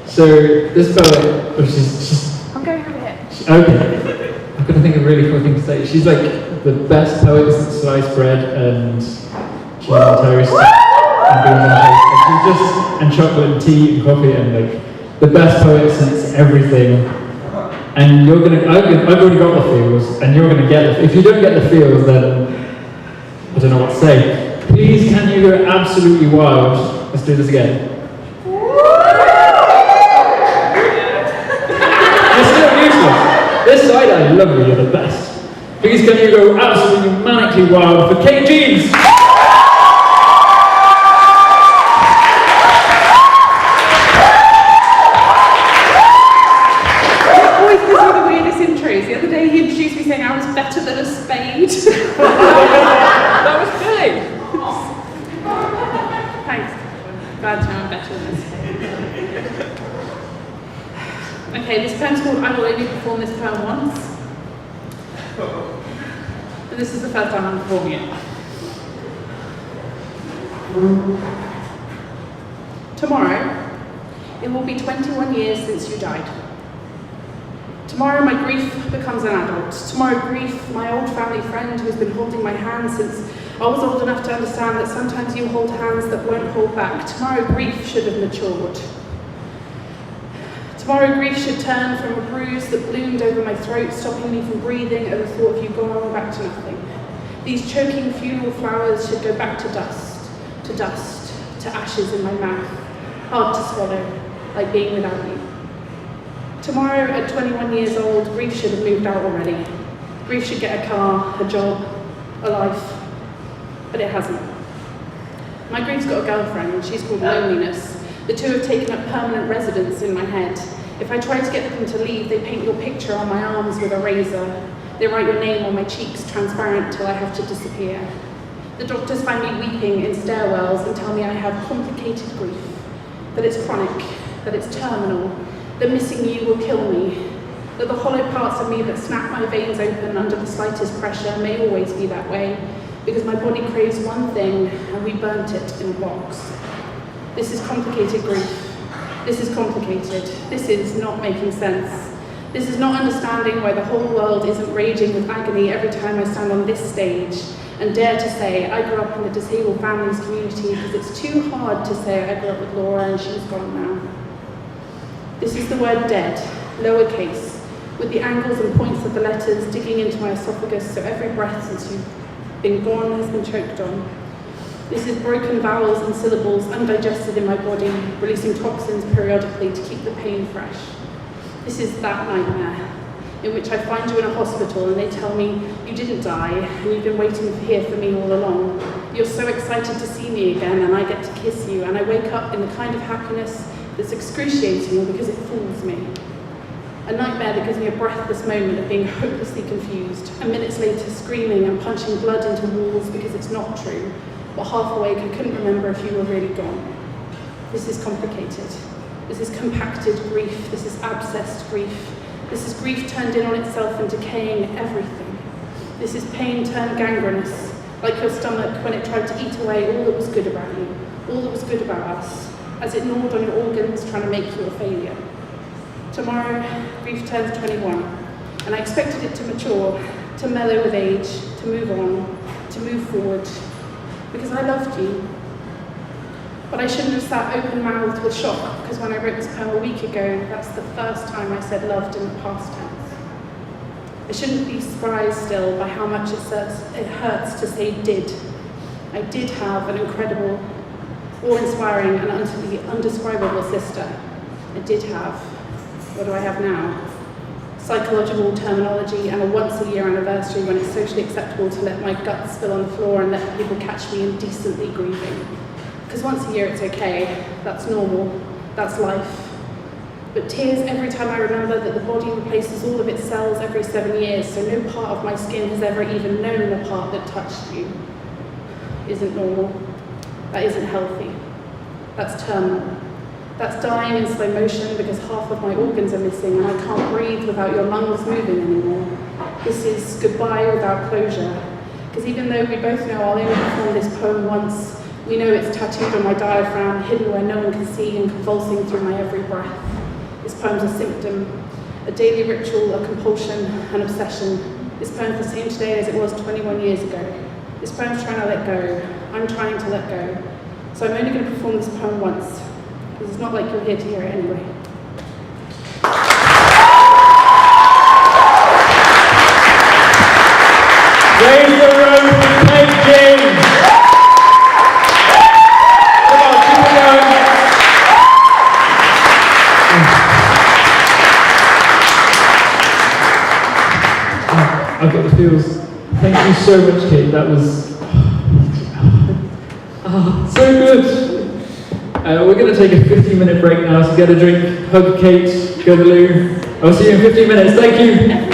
So this poet, she's I'm going over here. okay. I'm gonna think of a really cool thing to say. She's like the best poet since sliced bread and cheese and toast and beans and toast. She's just and chocolate and tea and coffee and like the best poet since everything. And you're gonna, I've already got the feels, and you're gonna get it. If you don't get the feels, then I don't know what to say. Please, can you go absolutely wild? Let's do this again. This side, I love you, you're the best. Please can you go absolutely manically wild for Kate Jeans? Always gives me the weirdest intros. The other day he introduced me saying I was better than a spade. That was big. Thanks. Glad to know I'm better than a spade. Okay, this poem's called I Will Only Perform This Poem Once. And this is the first time I'm performing it. Tomorrow, it will be 21 years since you died. Tomorrow, my grief becomes an adult. Tomorrow, grief, my old family friend who's been holding my hand since I was old enough to understand that sometimes you hold hands that won't hold back. Tomorrow, grief should have matured. Tomorrow, grief should turn from a bruise that bloomed over my throat, stopping me from breathing at the thought of you gone back to nothing. These choking funeral flowers should go back to dust, to ashes in my mouth, hard to swallow, like being without you. Tomorrow, at 21 years old, grief should have moved out already. Grief should get a car, a job, a life, but it hasn't. My grief's got a girlfriend, she's called Loneliness. The two have taken up permanent residence in my head. If I try to get them to leave, they paint your picture on my arms with a razor. They write your name on my cheeks, transparent till I have to disappear. The doctors find me weeping in stairwells and tell me I have complicated grief, that it's chronic, that it's terminal, that missing you will kill me, that the hollow parts of me that snap my veins open under the slightest pressure may always be that way, because my body craves one thing and we burnt it in a box. This is complicated grief. This is complicated. This is not making sense. This is not understanding why the whole world isn't raging with agony every time I stand on this stage and dare to say I grew up in the disabled families community, because it's too hard to say I grew up with Laura and she's gone now. This is the word dead, lowercase, with the angles and points of the letters digging into my esophagus, so every breath since you've been gone has been choked on. This is broken vowels and syllables undigested in my body, releasing toxins periodically to keep the pain fresh. This is that nightmare, in which I find you in a hospital and they tell me you didn't die and you've been waiting here for me all along. You're so excited to see me again and I get to kiss you and I wake up in the kind of happiness that's excruciating because it fools me. A nightmare that gives me a breathless moment of being hopelessly confused, and minutes later screaming and punching blood into walls because it's not true. But half awake, I couldn't remember if you were really gone. This is complicated. This is compacted grief. This is abscessed grief. This is grief turned in on itself and decaying everything. This is pain turned gangrenous, like your stomach when it tried to eat away all that was good about you, all that was good about us, as it gnawed on your organs trying to make you a failure. Tomorrow, grief turns 21, and I expected it to mature, to mellow with age, to move on, to move forward, because I loved you. But I shouldn't have sat open-mouthed with shock, because when I wrote this poem a week ago, that's the first time I said loved in the past tense. I shouldn't be surprised still by how much it hurts to say did. I did have an incredible, awe-inspiring and utterly undescribable sister. I did have. What do I have now? Psychological terminology and a once-a-year anniversary when it's socially acceptable to let my guts spill on the floor and let people catch me indecently grieving. Because once a year it's okay, that's normal, that's life. But tears every time I remember that the body replaces all of its cells every 7 years, so no part of my skin has ever even known the part that touched you, isn't normal. That isn't healthy. That's terminal. That's dying in slow motion because half of my organs are missing and I can't breathe without your lungs moving anymore. This is goodbye without closure. Because even though we both know I'll only perform this poem once, we know it's tattooed on my diaphragm, hidden where no one can see and convulsing through my every breath. This poem's a symptom, a daily ritual, a compulsion, an obsession. This poem's the same today as it was 21 years ago. This poem's trying to let go. I'm trying to let go. So I'm only going to perform this poem once, because it's not like you're here to hear it anyway. Raise the room for Kathryn! Come on, keep it going. I've got the feels. Thank you so much, Kate. That was so good. We're going to take a 15-minute break now, so get a drink, hug Kate, go to the loo. I'll see you in 15 minutes. Thank you.